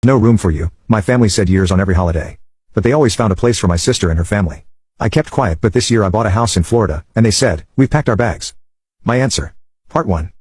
No room for you, my family said years on every holiday. But they always found a place for my sister and her family. I kept quiet, but this year I bought a house in Florida, and they said, we've packed our bags. My answer. Part 1.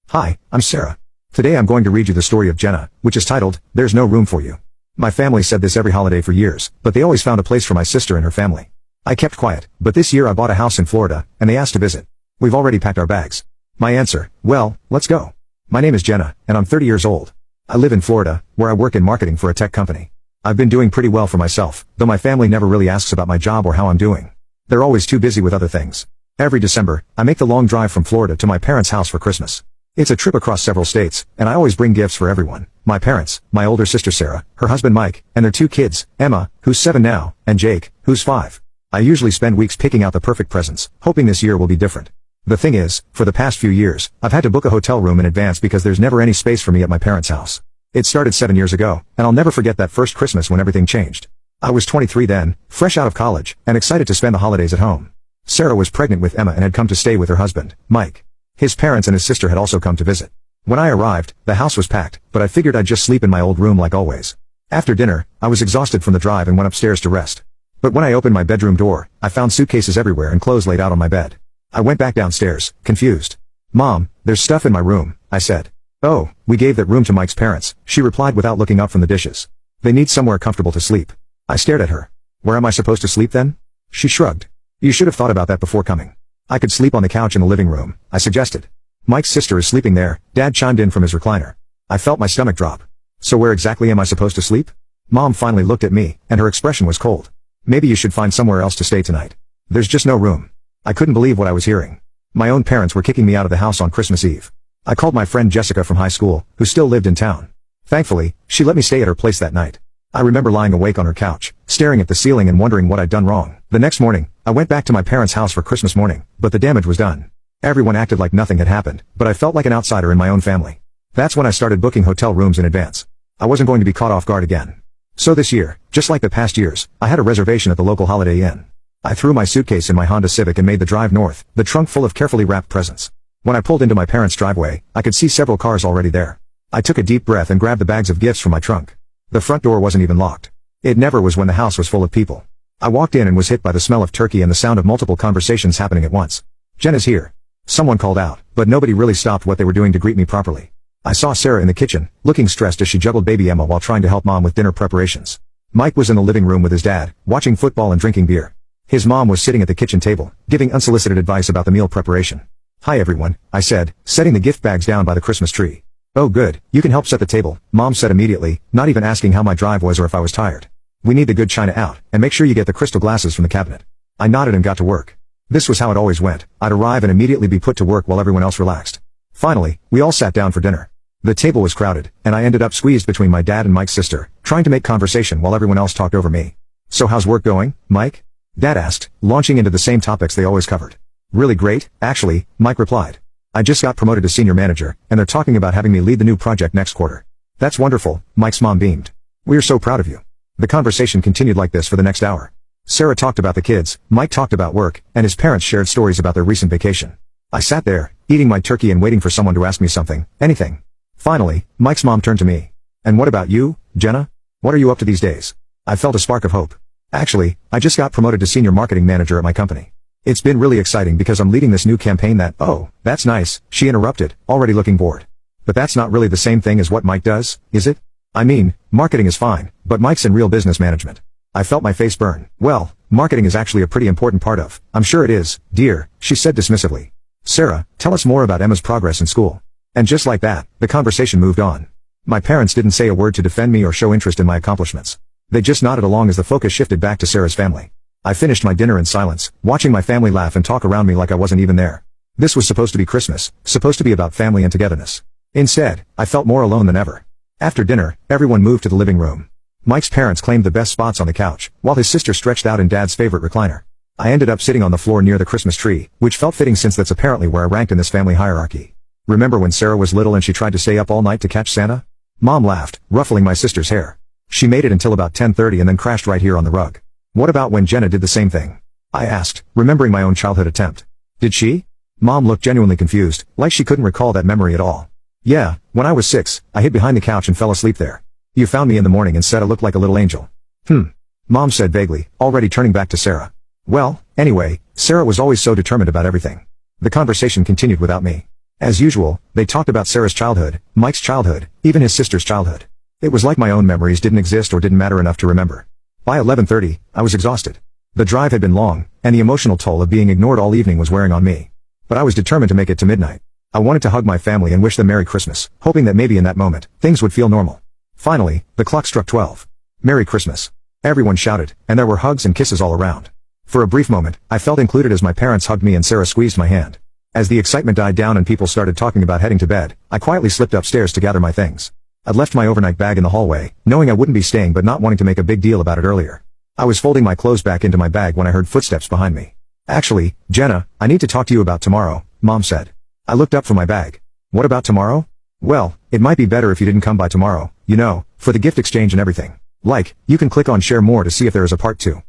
Hi, I'm Sarah. Today I'm going to read you the story of Jenna, which is titled, There's No Room for You. My family said this every holiday for years, but they always found a place for my sister and her family. I kept quiet, but this year I bought a house in Florida, and they asked to visit. We've already packed our bags. My answer. Well, let's go. My name is Jenna, and I'm 30 years old. I live in Florida, where I work in marketing for a tech company. I've been doing pretty well for myself, though my family never really asks about my job or how I'm doing. They're always too busy with other things. Every December, I make the long drive from Florida to my parents' house for Christmas. It's a trip across several states, and I always bring gifts for everyone. My parents, my older sister Sarah, her husband Mike, and their 2 kids, Emma, who's 7 now, and Jake, who's 5. I usually spend weeks picking out the perfect presents, hoping this year will be different. The thing is, for the past few years, I've had to book a hotel room in advance because there's never any space for me at my parents' house. It started 7 years ago, and I'll never forget that first Christmas when everything changed. I was 23 then, fresh out of college, and excited to spend the holidays at home. Sarah was pregnant with Emma and had come to stay with her husband, Mike. His parents and his sister had also come to visit. When I arrived, the house was packed, but I figured I'd just sleep in my old room like always. After dinner, I was exhausted from the drive and went upstairs to rest. But when I opened my bedroom door, I found suitcases everywhere and clothes laid out on my bed. I went back downstairs, confused. Mom, there's stuff in my room, I said. Oh, we gave that room to Mike's parents, she replied without looking up from the dishes. They need somewhere comfortable to sleep. I stared at her. Where am I supposed to sleep then? She shrugged. You should have thought about that before coming. I could sleep on the couch in the living room, I suggested. Mike's sister is sleeping there, Dad chimed in from his recliner. I felt my stomach drop. So where exactly am I supposed to sleep? Mom finally looked at me, and her expression was cold. Maybe you should find somewhere else to stay tonight. There's just no room. I couldn't believe what I was hearing. My own parents were kicking me out of the house on Christmas Eve. I called my friend Jessica from high school, who still lived in town. Thankfully, she let me stay at her place that night. I remember lying awake on her couch, staring at the ceiling and wondering what I'd done wrong. The next morning, I went back to my parents' house for Christmas morning, but the damage was done. Everyone acted like nothing had happened, but I felt like an outsider in my own family. That's when I started booking hotel rooms in advance. I wasn't going to be caught off guard again. So this year, just like the past years, I had a reservation at the local Holiday Inn. I threw my suitcase in my Honda Civic and made the drive north, the trunk full of carefully wrapped presents. When I pulled into my parents' driveway, I could see several cars already there. I took a deep breath and grabbed the bags of gifts from my trunk. The front door wasn't even locked. It never was when the house was full of people. I walked in and was hit by the smell of turkey and the sound of multiple conversations happening at once. Jenna's here. Someone called out, but nobody really stopped what they were doing to greet me properly. I saw Sarah in the kitchen, looking stressed as she juggled baby Emma while trying to help Mom with dinner preparations. Mike was in the living room with his dad, watching football and drinking beer. His mom was sitting at the kitchen table, giving unsolicited advice about the meal preparation. Hi everyone, I said, setting the gift bags down by the Christmas tree. Oh good, you can help set the table, Mom said immediately, not even asking how my drive was or if I was tired. We need the good china out, and make sure you get the crystal glasses from the cabinet. I nodded and got to work. This was how it always went. I'd arrive and immediately be put to work while everyone else relaxed. Finally, we all sat down for dinner. The table was crowded, and I ended up squeezed between my dad and Mike's sister, trying to make conversation while everyone else talked over me. So how's work going, Mike? Dad asked, launching into the same topics they always covered. Really great, actually, Mike replied. I just got promoted to senior manager, and they're talking about having me lead the new project next quarter. That's wonderful, Mike's mom beamed. We're so proud of you. The conversation continued like this for the next hour. Sarah talked about the kids, Mike talked about work, and his parents shared stories about their recent vacation. I sat there, eating my turkey and waiting for someone to ask me something, anything. Finally, Mike's mom turned to me. And what about you, Jenna? What are you up to these days? I felt a spark of hope. Actually, I just got promoted to senior marketing manager at my company. It's been really exciting because I'm leading this new campaign that— Oh, that's nice, she interrupted, already looking bored. But that's not really the same thing as what Mike does, is it? I mean, marketing is fine, but Mike's in real business management. I felt my face burn. Well, marketing is actually a pretty important part of— I'm sure it is, dear, she said dismissively. Sarah, tell us more about Emma's progress in school. And just like that, the conversation moved on. My parents didn't say a word to defend me or show interest in my accomplishments. They just nodded along as the focus shifted back to Sarah's family. I finished my dinner in silence, watching my family laugh and talk around me like I wasn't even there. This was supposed to be Christmas, supposed to be about family and togetherness. Instead, I felt more alone than ever. After dinner, everyone moved to the living room. Mike's parents claimed the best spots on the couch, while his sister stretched out in Dad's favorite recliner. I ended up sitting on the floor near the Christmas tree, which felt fitting since that's apparently where I ranked in this family hierarchy. Remember when Sarah was little and she tried to stay up all night to catch Santa? Mom laughed, ruffling my sister's hair. She made it until about 10:30 and then crashed right here on the rug. What about when Jenna did the same thing? I asked, remembering my own childhood attempt. Did she? Mom looked genuinely confused, like she couldn't recall that memory at all. Yeah, when I was 6, I hid behind the couch and fell asleep there. You found me in the morning and said I looked like a little angel. Mom said vaguely, already turning back to Sarah. Well, anyway, Sarah was always so determined about everything. The conversation continued without me. As usual, they talked about Sarah's childhood, Mike's childhood, even his sister's childhood. It was like my own memories didn't exist or didn't matter enough to remember. By 11:30, I was exhausted. The drive had been long, and the emotional toll of being ignored all evening was wearing on me. But I was determined to make it to midnight. I wanted to hug my family and wish them Merry Christmas, hoping that maybe in that moment, things would feel normal. Finally, the clock struck 12. Merry Christmas. Everyone shouted, and there were hugs and kisses all around. For a brief moment, I felt included as my parents hugged me and Sarah squeezed my hand. As the excitement died down and people started talking about heading to bed, I quietly slipped upstairs to gather my things. I'd left my overnight bag in the hallway, knowing I wouldn't be staying but not wanting to make a big deal about it earlier. I was folding my clothes back into my bag when I heard footsteps behind me. Actually, Jenna, I need to talk to you about tomorrow, Mom said. I looked up from my bag. What about tomorrow? Well, it might be better if you didn't come by tomorrow, you know, for the gift exchange and everything. Like, you can click on share more to see if there is a part 2.